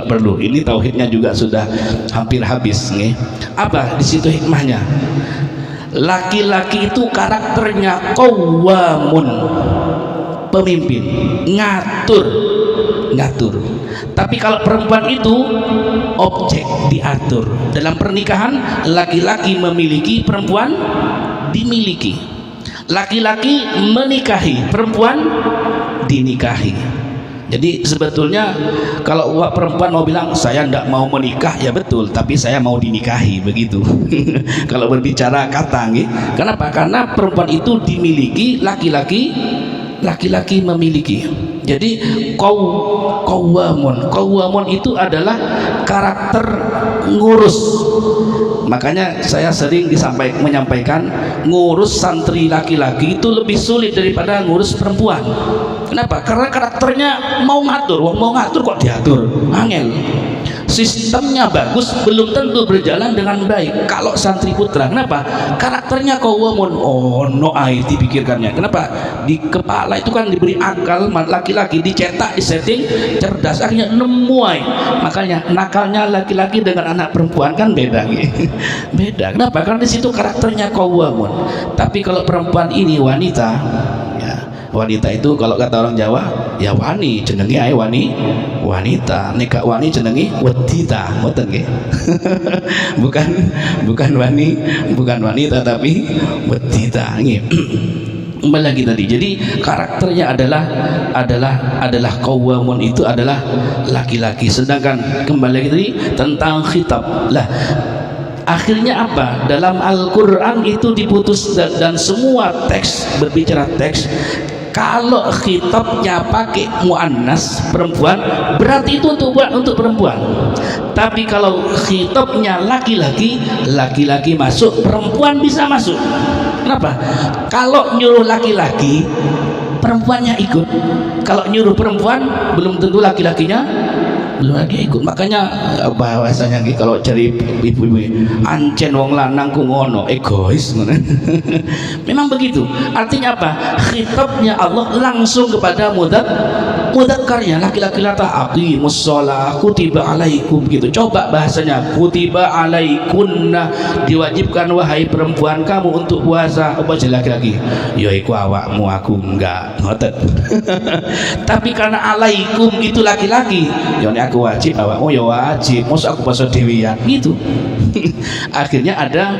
perlu. Ini tauhidnya juga sudah hampir habis nih. Apa di situ hikmahnya? Laki-laki itu karakternya qawwamun, pemimpin, ngatur. Tapi kalau perempuan itu objek, diatur. Dalam pernikahan laki-laki memiliki, perempuan dimiliki. Laki-laki menikahi, perempuan dinikahi. Jadi sebetulnya kalau perempuan mau bilang saya tidak mau menikah, ya betul, tapi saya mau dinikahi, begitu. Kalau berbicara kata, kenapa? Karena perempuan itu dimiliki, laki-laki memiliki. Jadi qawwamun itu adalah karakter ngurus. Makanya saya sering menyampaikan ngurus santri laki-laki itu lebih sulit daripada ngurus perempuan. Kenapa? Karena karakternya mau ngatur kok diatur, angel. Sistemnya bagus, belum tentu berjalan dengan baik. Kalau santri putra, kenapa? Karakternya qawwamun, no air dipikirkannya. Kenapa? Di kepala itu kan diberi akal, laki-laki dicetak, disetting, cerdas, akhirnya nemuai. Makanya nakalnya laki-laki dengan anak perempuan kan beda, beda. Kenapa? Karena di situ karakternya qawwamun. Tapi kalau perempuan ini wanita, ya, wanita itu kalau kata orang Jawa ya wani, jenenge ae wanita. Nek gak wani jenenge wedita, ngoten nggih. bukan wanita tapi wedita nggih. Kembali lagi tadi. Jadi karakternya adalah qawwamun, itu adalah laki-laki. Sedangkan kembali lagi tadi tentang khitab. Lah akhirnya apa? Dalam Al-Quran itu diputus dan semua teks berbicara teks. Kalau khitabnya pakai muannas perempuan, berarti itu untuk perempuan. Tapi kalau khitabnya laki-laki masuk, perempuan bisa masuk. Kenapa? Kalau nyuruh laki-laki, perempuannya ikut. Kalau nyuruh perempuan, belum tentu laki-lakinya belum lagi ikut. Makanya bahasanya kalau cari ibu-ibu, ancen wong lanang ku ngono, egois. Memang begitu. Artinya apa? Khitabnya Allah langsung kepada mudzakarnya, laki-laki. Aqimus shalah, kutiba alaikum, gitu. Coba bahasanya, kutiba alaikunna, diwajibkan wahai perempuan kamu untuk puasa. Apa aja laki-laki? Ya iku awakmu, aku enggak, ngoten. Tapi karena alaikum itu laki-laki, ya aku wajib, awakmu ya wajib, masa aku puasa dewian, gitu. Akhirnya ada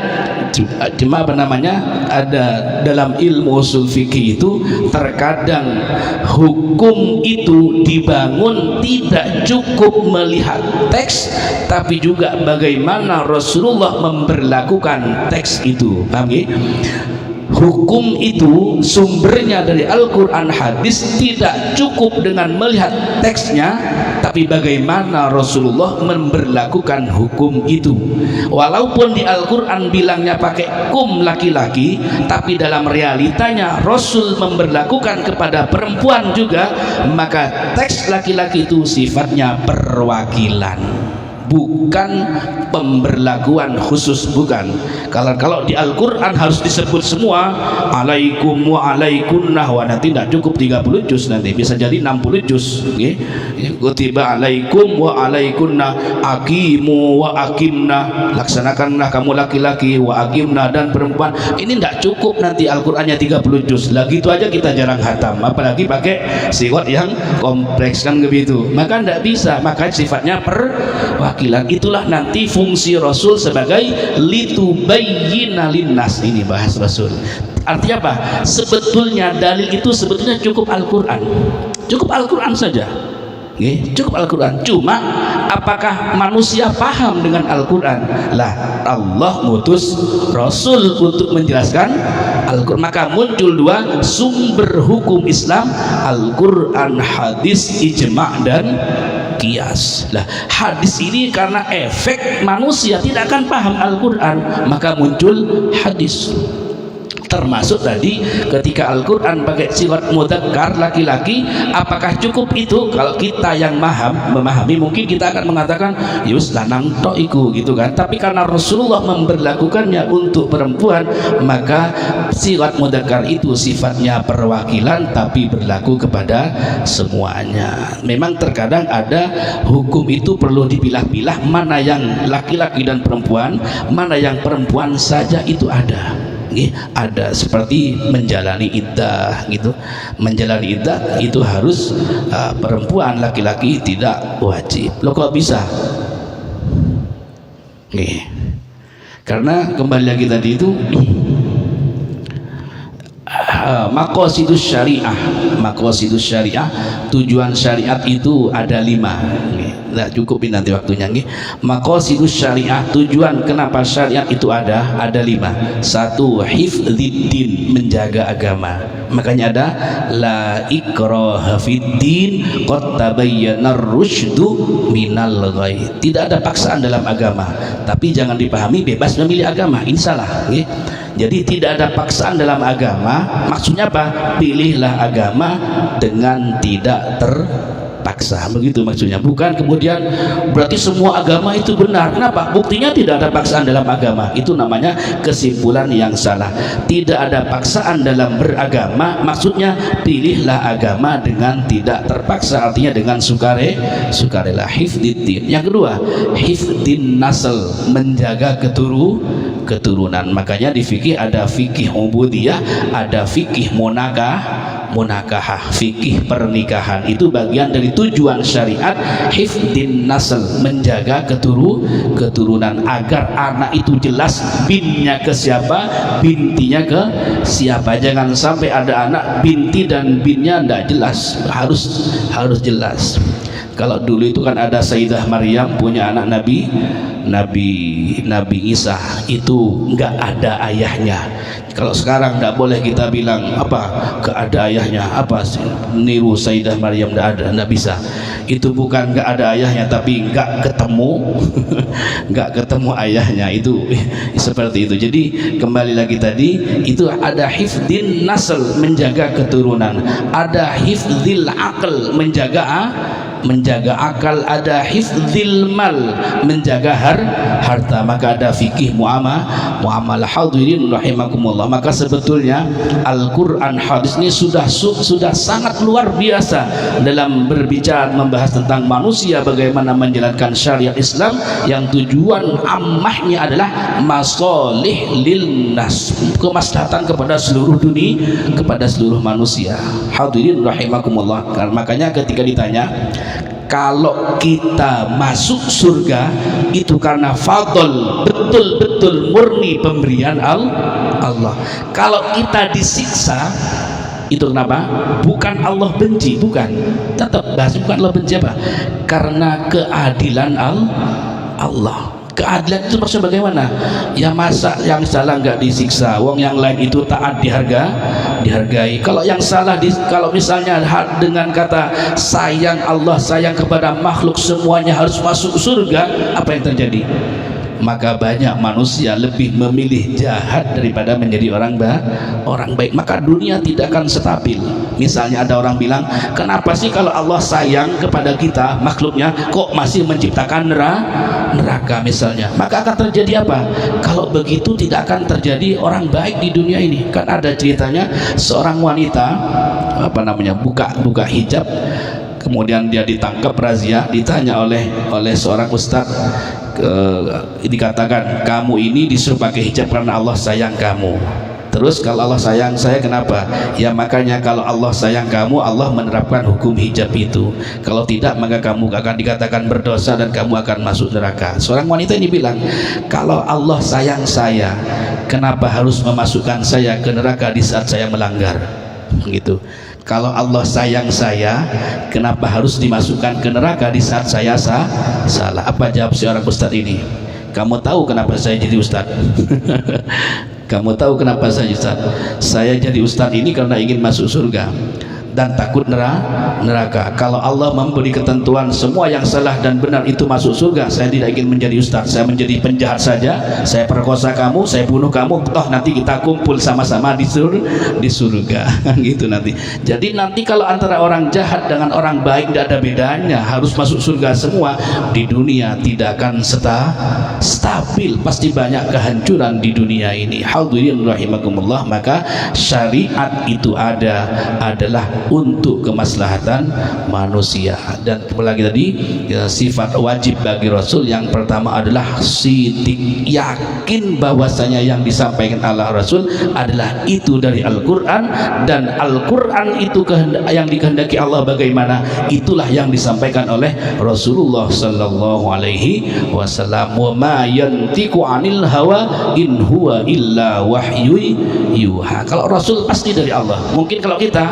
ada dalam ilmu usul fikih itu terkadang hukum itu dibangun tidak cukup melihat teks, tapi juga bagaimana Rasulullah memberlakukan teks itu. Paham ya? hukum itu sumbernya dari Al-Quran hadis, tidak cukup dengan melihat teksnya, tapi bagaimana Rasulullah memberlakukan hukum itu. Walaupun di Al-Quran bilangnya pakai kum laki-laki, tapi dalam realitanya Rasul memberlakukan kepada perempuan juga, maka teks laki-laki itu sifatnya perwakilan, bukan pemberlakuan khusus, bukan. Kalau di Al-Quran harus disebut semua, alaikum wa alaikunna, wah nanti tidak cukup 30 juz, nanti bisa jadi 60 juz. Okay? Kutiba alaikum wa alaikunna, akimu wa akimna, laksanakanlah kamu laki-laki, wa akimna dan perempuan. Ini tidak cukup nanti Al-Qurannya 30 juz. Lagi itu aja kita jarang hatam, apalagi pakai siwat yang kompleks kan begitu. Maka tidak bisa, maka sifatnya perwakilan. Itulah nanti fungsi Rasul sebagai litubayyina linnas. Ini bahas Rasul. Artinya apa? Sebetulnya dalil itu sebetulnya cukup Al-Quran. Cukup Al-Quran saja. Cukup Al-Quran. Cuma apakah manusia paham dengan Al-Quran? Lah, Allah ngutus Rasul untuk menjelaskan Al-Quran. Maka muncul dua sumber hukum Islam, Al-Quran, hadis, ijma' dan kias. Lah, hadis ini karena efek manusia tidak akan paham Al-Quran, maka muncul hadis. Termasuk tadi ketika Al-Quran pakai sifat mudzakkar laki-laki, apakah cukup itu? Kalau kita yang memahami mungkin kita akan mengatakan yus lanang tok iku gitu kan. Tapi karena Rasulullah memberlakukannya untuk perempuan, maka sifat mudzakkar itu sifatnya perwakilan tapi berlaku kepada semuanya. Memang terkadang ada hukum itu perlu dipilah-pilah, mana yang laki-laki dan perempuan, mana yang perempuan saja, itu ada. Ada seperti menjalani iddah gitu. Menjalani iddah itu harus perempuan, laki-laki tidak wajib. Loh kok bisa? Karena kembali lagi tadi itu maqasidus syariah. Maqasidus syariah, tujuan syariat itu ada 5. Nah, cukupin nanti waktunya. Maqasidus syariah, tujuan kenapa syariat itu ada 5. 1, hifdziddin, menjaga agama. Makanya ada la ikraha fiddin qad tabayyana ar-rusydu minal ghayy. Tidak ada paksaan dalam agama, tapi jangan dipahami bebas memilih agama. Ini salah. Jadi tidak ada paksaan dalam agama. Maksudnya apa? Pilihlah agama dengan tidak terpaksa, begitu maksudnya. Bukan kemudian berarti semua agama itu benar. Kenapa? Buktinya tidak ada paksaan dalam agama. Itu namanya kesimpulan yang salah. Tidak ada paksaan dalam beragama, maksudnya pilihlah agama dengan tidak terpaksa, artinya dengan sukarela. Hifdziddin. Yang kedua, hifdin nasl, menjaga keturunan. Makanya di fikih ada fikih ubudiyah, ada fikih munakahah, fikih pernikahan. Itu bagian dari tujuan syariat, hifdin nasl, menjaga keturunan agar anak itu jelas binnya ke siapa, bintinya ke siapa. Jangan sampai ada anak binti dan binnya tidak jelas. Harus jelas. Kalau dulu itu kan ada Sayyidah Maryam punya anak Nabi Isa, itu nggak ada ayahnya. Kalau sekarang tidak boleh kita bilang apa nggak ada ayahnya, apa niru Sayyidah Maryam, nggak bisa. Itu bukan nggak ada ayahnya, tapi nggak ketemu ayahnya. Itu seperti itu. Jadi kembali lagi tadi itu ada hifdin nasl, menjaga keturunan, ada hifdzil aql, menjaga akal, ada hifdzil mal, menjaga harta. Maka ada fikih muamalah. Hadirin rahimakumullah. Maka sebetulnya Al-Quran, hadis ini sudah sangat luar biasa dalam berbicara membahas tentang manusia, bagaimana menjalankan syariat Islam yang tujuan ammahnya adalah masolih lil nas, kemaslahatan kepada seluruh dunia, kepada seluruh manusia. Hadirin rahimakumullah. Makanya ketika ditanya kalau kita masuk surga itu karena fadl, betul-betul murni pemberian Allah. Kalau kita disiksa itu kenapa? Bukan Allah benci, bukan. Tetap bahas bukan Allah benci, apa? Karena keadilan Allah. Keadilan itu maksudnya bagaimana? Ya masa yang salah nggak disiksa, wong yang lain itu taat dihargai. Kalau yang salah kalau misalnya dengan kata sayang Allah, sayang kepada makhluk semuanya harus masuk surga, apa yang terjadi? Maka banyak manusia lebih memilih jahat daripada menjadi orang baik. Maka dunia tidak akan stabil. Misalnya ada orang bilang, kenapa sih kalau Allah sayang kepada kita makhluknya kok masih menciptakan neraka misalnya? Maka akan terjadi apa? Kalau begitu tidak akan terjadi orang baik di dunia ini. Kan ada ceritanya seorang wanita buka hijab, kemudian dia ditangkap razia, ditanya oleh seorang ustadz, dikatakan kamu ini disuruh pakai hijab karena Allah sayang kamu. Terus kalau Allah sayang saya kenapa? Ya makanya kalau Allah sayang kamu, Allah menerapkan hukum hijab itu. Kalau tidak maka kamu akan dikatakan berdosa dan kamu akan masuk neraka. Seorang wanita ini bilang, kalau Allah sayang saya, kenapa harus memasukkan saya ke neraka di saat saya melanggar? Gitu. Kalau Allah sayang saya, kenapa harus dimasukkan ke neraka di saat saya salah? Apa jawab seorang ustadz ini? Kamu tahu kenapa saya jadi ustadz? Kamu tahu kenapa saya ustadz? Saya jadi ustadz ini karena ingin masuk surga dan takut neraka. Kalau Allah memberi ketentuan semua yang salah dan benar itu masuk surga, saya tidak ingin menjadi ustadz. Saya menjadi penjahat saja, saya perkosa kamu, saya bunuh kamu, toh nanti kita kumpul sama-sama di surga. Gitu nanti. Jadi nanti kalau antara orang jahat dengan orang baik tidak ada bedanya, harus masuk surga semua. Di dunia tidak akan stabil, pasti banyak kehancuran di dunia ini. Hadirin rahimakumullah. Maka syariat itu adalah untuk kemaslahatan manusia. Dan lagi tadi ya, sifat wajib bagi Rasul yang pertama adalah sidik, yakin bahwasanya yang disampaikan Allah Rasul adalah itu dari Al-Quran, dan Al-Quran itu yang dikehendaki Allah bagaimana, itulah yang disampaikan oleh Rasulullah Sallallahu Alaihi Wasallam. Wa ma yantiqu anil hawa in huwa illa wahyu yuha. Kalau Rasul pasti dari Allah. Mungkin kalau kita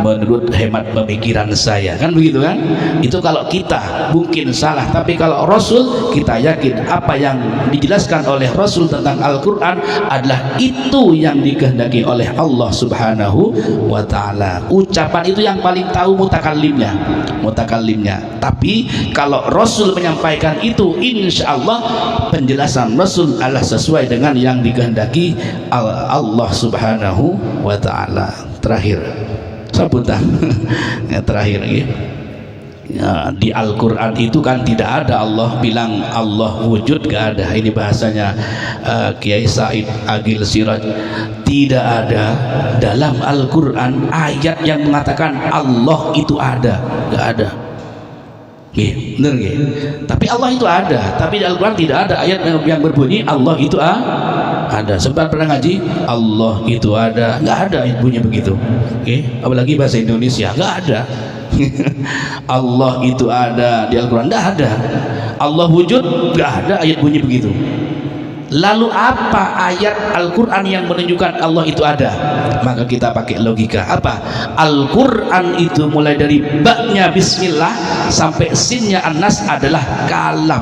menurut hemat pemikiran saya, kan begitu kan? Itu kalau kita mungkin salah, tapi kalau Rasul kita yakin apa yang dijelaskan oleh Rasul tentang Al-Quran adalah itu yang dikehendaki oleh Allah Subhanahu wa Ta'ala. Ucapan itu yang paling tahu mutakallimnya. Tapi kalau Rasul menyampaikan itu, insya Allah penjelasan Rasul adalah sesuai dengan yang dikehendaki Allah Subhanahu wa Ta'ala. Terakhir sambutan ya, terakhir ya, di Al-Quran itu kan tidak ada Allah bilang Allah wujud, gak ada. Ini bahasanya Kiai Said Agil Siraj. Tidak ada dalam Al-Quran ayat yang mengatakan Allah itu ada, gak ada. Bener gak? Tapi Allah itu ada. Tapi di Al-Quran tidak ada ayat yang berbunyi Allah itu ada. Sempat pernah ngaji Allah itu ada, nggak ada ayat bunyi begitu. Apalagi bahasa Indonesia nggak ada. Allah itu ada di Al-Quran, nggak ada. Allah wujud, nggak ada ayat bunyi begitu. Lalu apa ayat Al-Quran yang menunjukkan Allah itu ada? Maka kita pakai logika. Apa? Al-Quran itu mulai dari baknya Bismillah sampai sinnya An-Nas adalah kalam,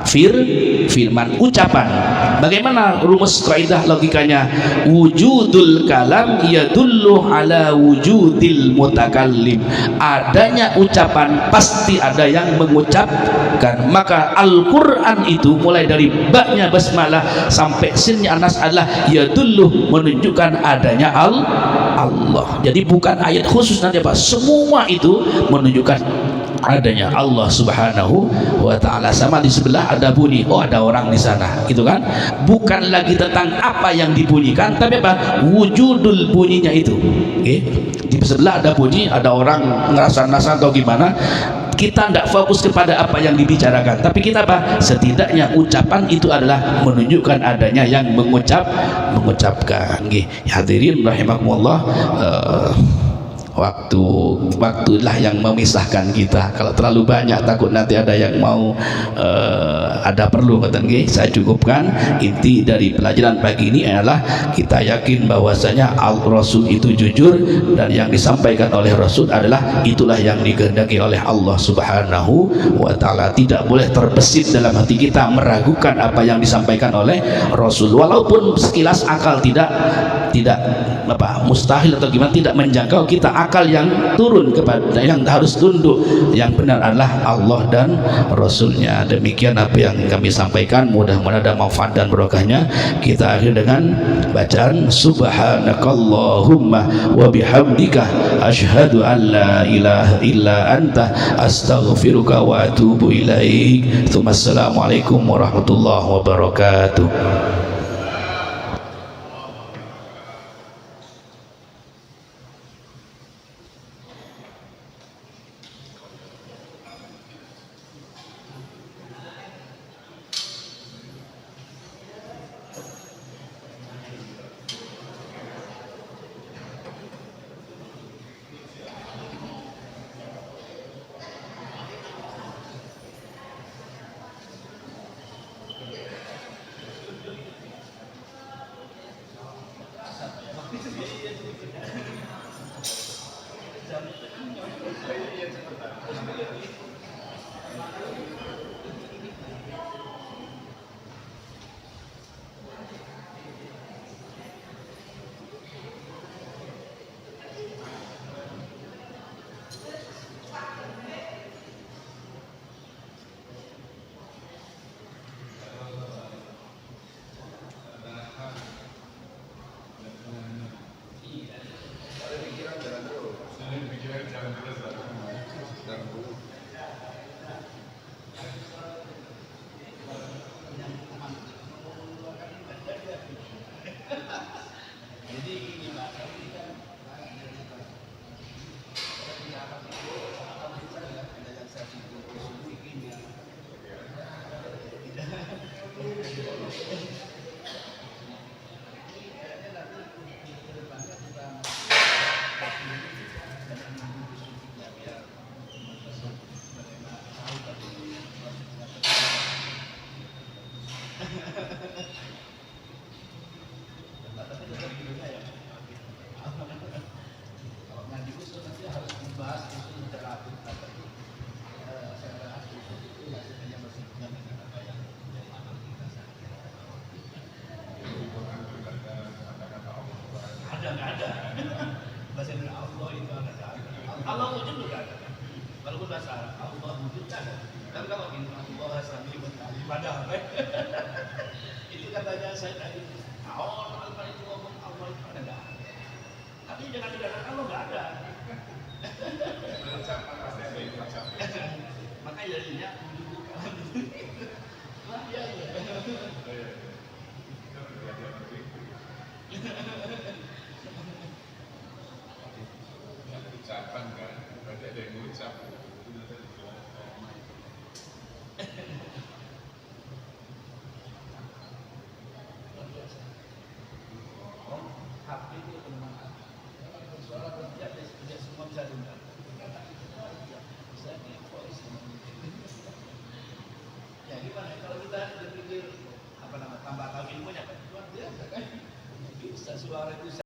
firman, ucapan. Bagaimana rumus kaidah logikanya? Wujudul kalam yadullu ala wujudil mutakallim. Adanya ucapan pasti ada yang mengucapkan. Maka Al-Quran itu mulai dari baknya basmalah sampai sinnya Anas adalah yadullu, menunjukkan adanya Allah. Jadi bukan ayat khusus nanti Pak, semua itu menunjukkan adanya Allah Subhanahu wa Ta'ala. Sama di sebelah ada bunyi, oh ada orang di sana, gitu kan? Bukan lagi tentang apa yang dibunyikan, tapi apa? Wujudul bunyinya itu. Di sebelah ada bunyi, ada orang ngerasa-ngerasa atau gimana. Kita tidak fokus kepada apa yang dibicarakan, tapi kita apa? Setidaknya ucapan itu adalah menunjukkan adanya yang mengucapkan. Hadirin rahimakumullah. Waktulah yang memisahkan kita. Kalau terlalu banyak takut nanti ada yang mau ada perlu kata saya cukupkan. Inti dari pelajaran pagi ini adalah kita yakin bahwasanya Rasul itu jujur, dan yang disampaikan oleh Rasul adalah itulah yang dikehendaki oleh Allah Subhanahu wa taala. Tidak boleh terbesit dalam hati kita meragukan apa yang disampaikan oleh Rasul, walaupun sekilas akal tidak mustahil atau gimana, tidak menjangkau kita, akal yang turun kepada yang harus tunduk, yang benar adalah Allah dan Rasulnya. Demikian apa yang kami sampaikan, mudah-mudahan ada manfaat dan barokahnya. Kita akhir dengan bacaan subhanakallahumma wa bihamdika asyhadu an la ilaha illa anta astaghfiruka wa atubu ilaik. Assalamualaikum warahmatullahi wabarakatuh. Allah wujud juga ada. Walaupun bahasa Arab, Allah wujud ada. Tapi kalau ini Allah sami ibadah. Itu katanya saya tadi. Orang paling ngomong Allah itu ada. Tapi jangan dikatakan Allah nggak ada. Maka jadinya lah ya. Ucapan kan, berarti ada yang mengucap. HP itu teman suara tidak semua bisa dengar. Bisa di voice. Ya gimana kalau kita berpikir apa nama tambah ilmunya kan luar biasa kan, bisa suara itu